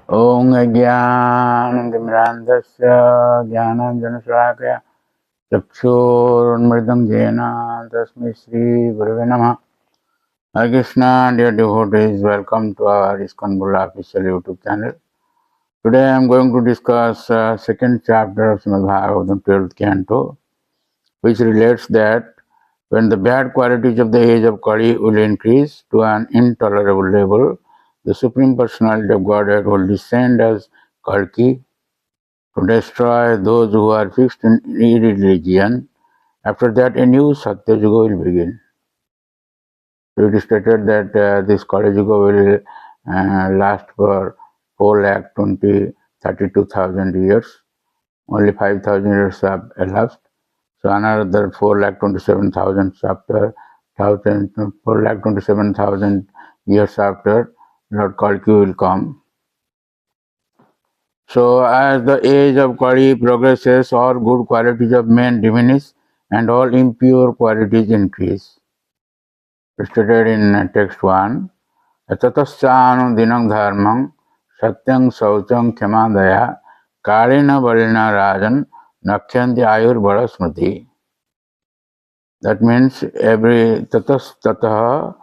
Om Ajnanandamrandasya Jnananjanashalakaya Chakshurunmritam Jena Tasmai Shri Gurave Namah. Hare Krishna, dear devotees, welcome to our ISKCON Bulla official YouTube channel. Today I am going to discuss second chapter of Srimad Bhagavatam, 12th canto, which relates that when the bad qualities of the age of Kali will increase to an intolerable level, the Supreme Personality of Godhead will descend as Kalki to destroy those who are fixed in irreligion. After that, a new Satya Yuga will begin. So it is stated that this Kali Yuga will last for 4,32,000 years. Only 5,000 years have elapsed. So another 4,27,000 after 4,27,000 years after, Lord Kalki will come. So as the age of Kali progresses, all good qualities of men diminish and all impure qualities increase. Stated in text 1, Tatasthanu dinam dharmam satyam saucham kyamadaya kalina balina rajan nakhyanti ayur bada smriti. That means every tataha,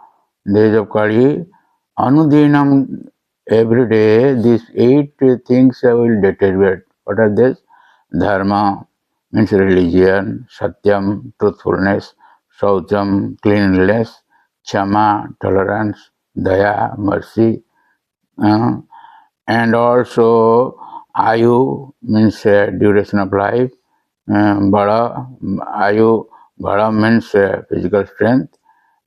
days of Kali, anudinam, every day, these 8 things will deteriorate. What are these? Dharma means religion, satyam, truthfulness, saucham, cleanliness, chama, tolerance, daya, mercy, and also ayu means duration of life, bada, ayu, bada means physical strength,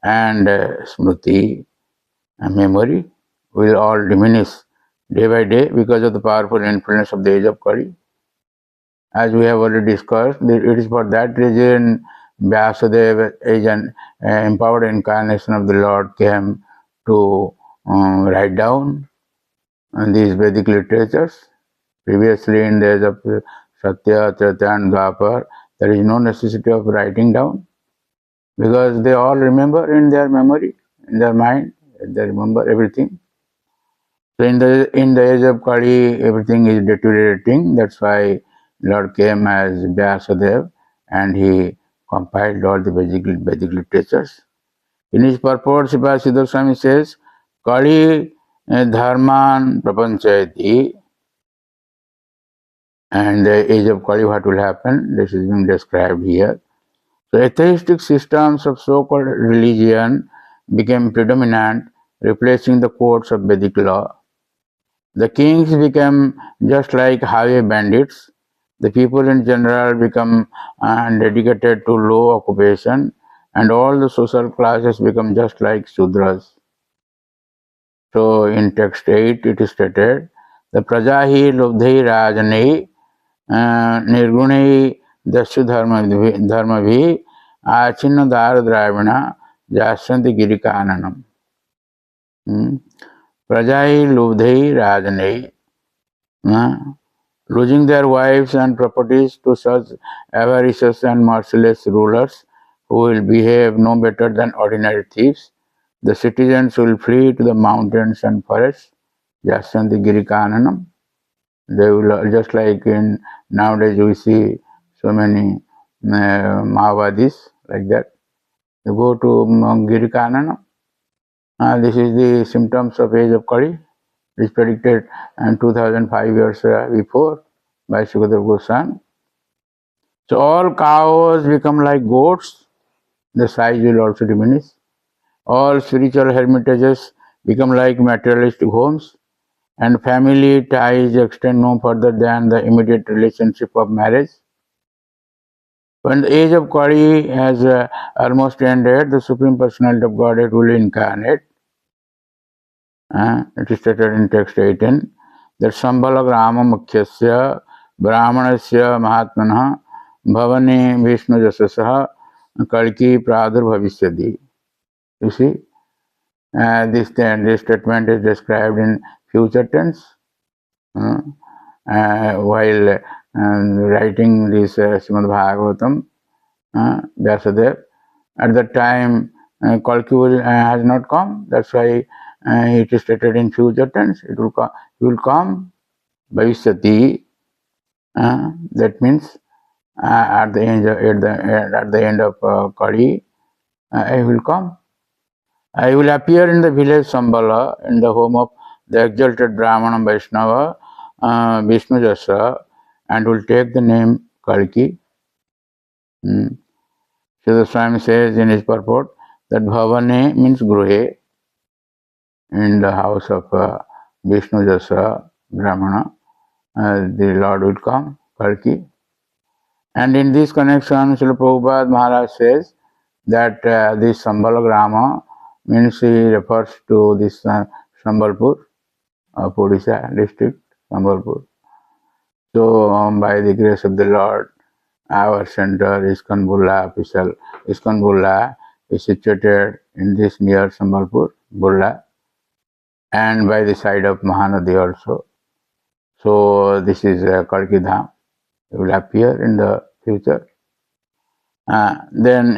and smriti, memory, will all diminish day by day because of the powerful influence of the age of Kali. As we have already discussed, it is for that reason Vyasadeva, as an empowered incarnation of the Lord, came to write down these Vedic literatures. Previously, in the age of Satya, Treta, and Dwapar, there is no necessity of writing down because they all remember in their memory, in their mind, they remember everything. So in the age of Kali, everything is deteriorating. That's why Lord came as Vyasadeva and he compiled all the Vedic literatures. In his purport, Sripad Siddhar Swami says, Kali dharman prapanchayati. And the age of Kali, what will happen? This is being described here. So atheistic systems of so-called religion became predominant, replacing the courts of Vedic law. The kings became just like highway bandits. The people in general become dedicated to low occupation, and all the social classes become just like Sudras. So in text 8 it is stated, the prajahi lubdhi rajani nirgunai dasyu dharmavi achinna dara dravina jasyanti girikananam. Prajai lubdhi rajani, losing their wives and properties to such avaricious and merciless rulers who will behave no better than ordinary thieves. The citizens will flee to the mountains and forests, jasyanti girikananam. They will, just like in nowadays we see so many Maowadis like that. They go to Girikananam. This is the symptoms of age of Kali. It is predicted 2005 years before by Sukadeva Goswami. So all cows become like goats. The size will also diminish. All spiritual hermitages become like materialistic homes. And family ties extend no further than the immediate relationship of marriage. When the age of Kali has almost ended, the Supreme Personality of Godhead will incarnate. It is stated in text 18 that Sambhala Grama Mukhyasya Brahmanasya Mahatmanah Bhavani Vishnu Jasasaha Kalki Pradur Bhavishyadi. You see, this statement is described in future tense. While writing this Srimad Bhagavatam, Vyasadeva, at that time Kalki has not come. That's why it is stated in future tense. It will come. Bhavishyati. That means at the end of Kali, I will come. I will appear in the village Sambala, in the home of the exalted Brahmana Vaishnava, Vishnu Jasa, and will take the name Kalki. So the Swami says in his purport that Bhavane means Gruhe, in the house of Vishnu Jasa Brahmana, the Lord will come, Kalki. And in this connection, Srila Prabhupada Maharaj says that this Sambalagrama means he refers to this Sambalpur of Odisha district, Sambalpur. So, by the grace of the Lord, our center, ISKCON Burla official, ISKCON Burla is situated in this near Sambalpur, Burla, and by the side of Mahanadi also. So, this is Kalki Dham. It will appear in the future. Then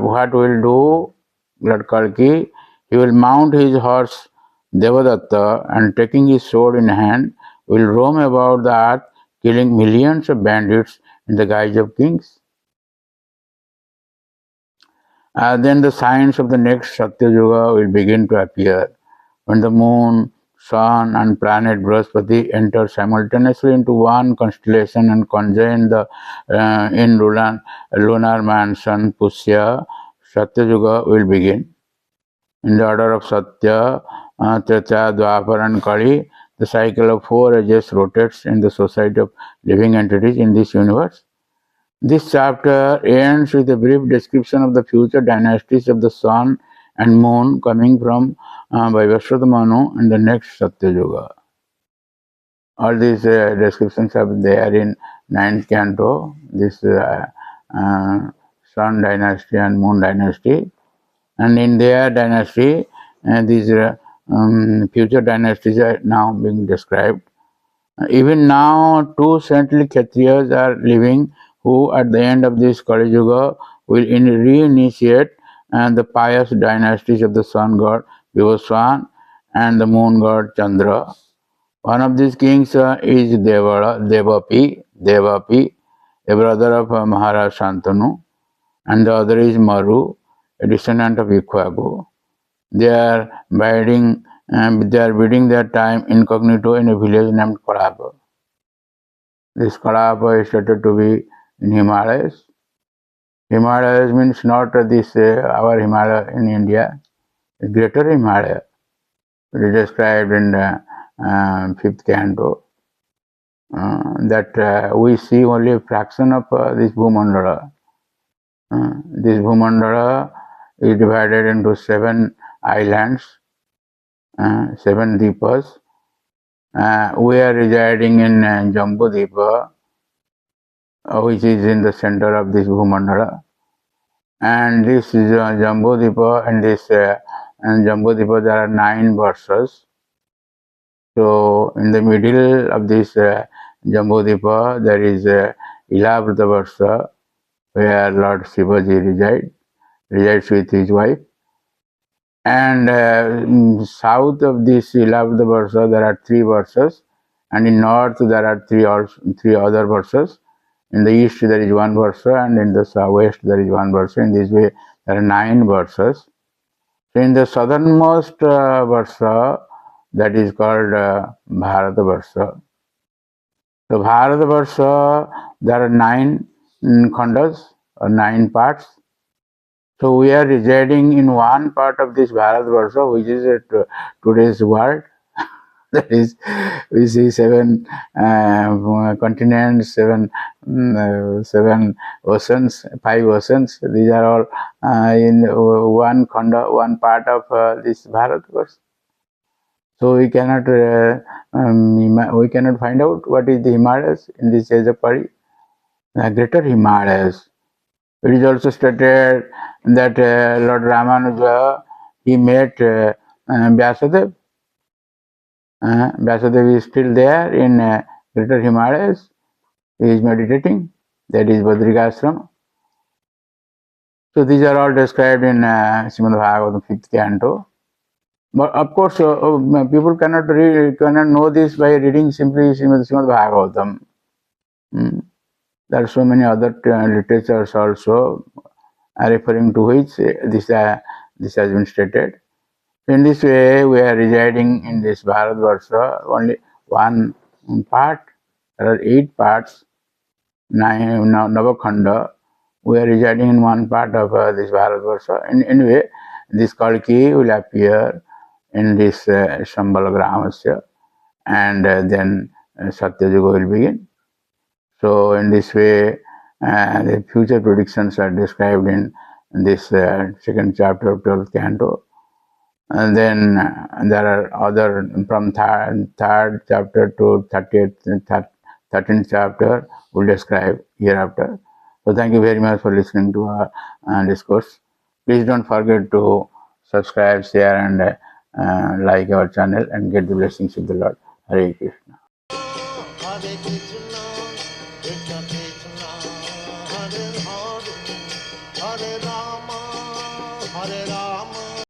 what will do Lord Kalki? He will mount his horse Devadatta and taking his sword in hand will roam about the earth killing millions of bandits in the guise of kings. Then the signs of the next Satya Yuga will begin to appear when the moon, sun and planet Brihaspati enter simultaneously into one constellation and conjoin in lunar mansion Pusya. Satya Yuga will begin. In the order of Satya, Treta, Dwapar and Kali, the cycle of 4 ages rotates in the society of living entities in this universe. This chapter ends with a brief description of the future dynasties of the sun and moon coming from Vaivasvata Manu in the next Satya Yuga. All these descriptions are there in 9th canto, this sun dynasty and moon dynasty. And in their dynasty, these future dynasties are now being described. Even now, 2 saintly Kshatriyas are living who at the end of this Kali Yuga will reinitiate the pious dynasties of the sun god Vivaswan and the moon god Chandra. One of these kings is Devapi, a brother of Maharaj Shantanu, and the other is Maru, a descendant of Ikshvaku. They are biding their time incognito in a village named Kadapa. This Kadapa is stated to be in Himalayas. Himalayas means not this our Himalaya in India, greater Himalaya. It is described in the 5th canto that we see only a fraction of this Bhumandala. This Bhumandala is divided into 7 islands, 7 deepas. We are residing in Jambu which is in the center of this Bhumandala. And this is Jambu and this Jambu there are 9 verses. So in the middle of this Jambu there is 11th versa where Lord Shivaji resides with his wife. And south of this 11th versa there are 3 verses, and in north there are 3 other verses. In the east there is 1 verse, and in the west there is 1 verse. In this way there are 9 verses. So in the southernmost versa, that is called Bharata Varsha. So Bharata Varsha, there are 9 khandas or 9 parts. So we are residing in one part of this Bharat Varsha, which is today's world. That is, we see 7 continents, 7 oceans, 5 oceans. These are all in one khanda, one part of this Bharatvarsh. So we cannot find out what is the Himalayas in this age of Kali. Greater Himalayas. It is also stated that Lord Ramanuja, he met Vyasadeva. Vyasadeva is still there in Greater Himalayas. He is meditating. That is Badrikashram. So these are all described in Srimad Bhagavatam 5th canto. But of course, people cannot know this by reading simply Srimad Bhagavatam. Mm. There are so many other literatures also referring to which this has been stated. In this way, we are residing in this Bharatvarsha, only one part. There are 8 parts, Navakhanda. We are residing in one part of this Bharatvarsha. Anyway, this Kalki will appear in this Shambhala Gramasya, and then Satya Yuga will begin. So, in this way, the future predictions are described in this second chapter of 12th canto. And then there are other from third chapter to 13th chapter will describe hereafter. So thank you very much for listening to our discourse. Please don't forget to subscribe, share, and like our channel and get the blessings of the Lord. Hare Krishna. Hare Krishna, Krishna Krishna, Hare Hare, Hare Rama, Hare Rama.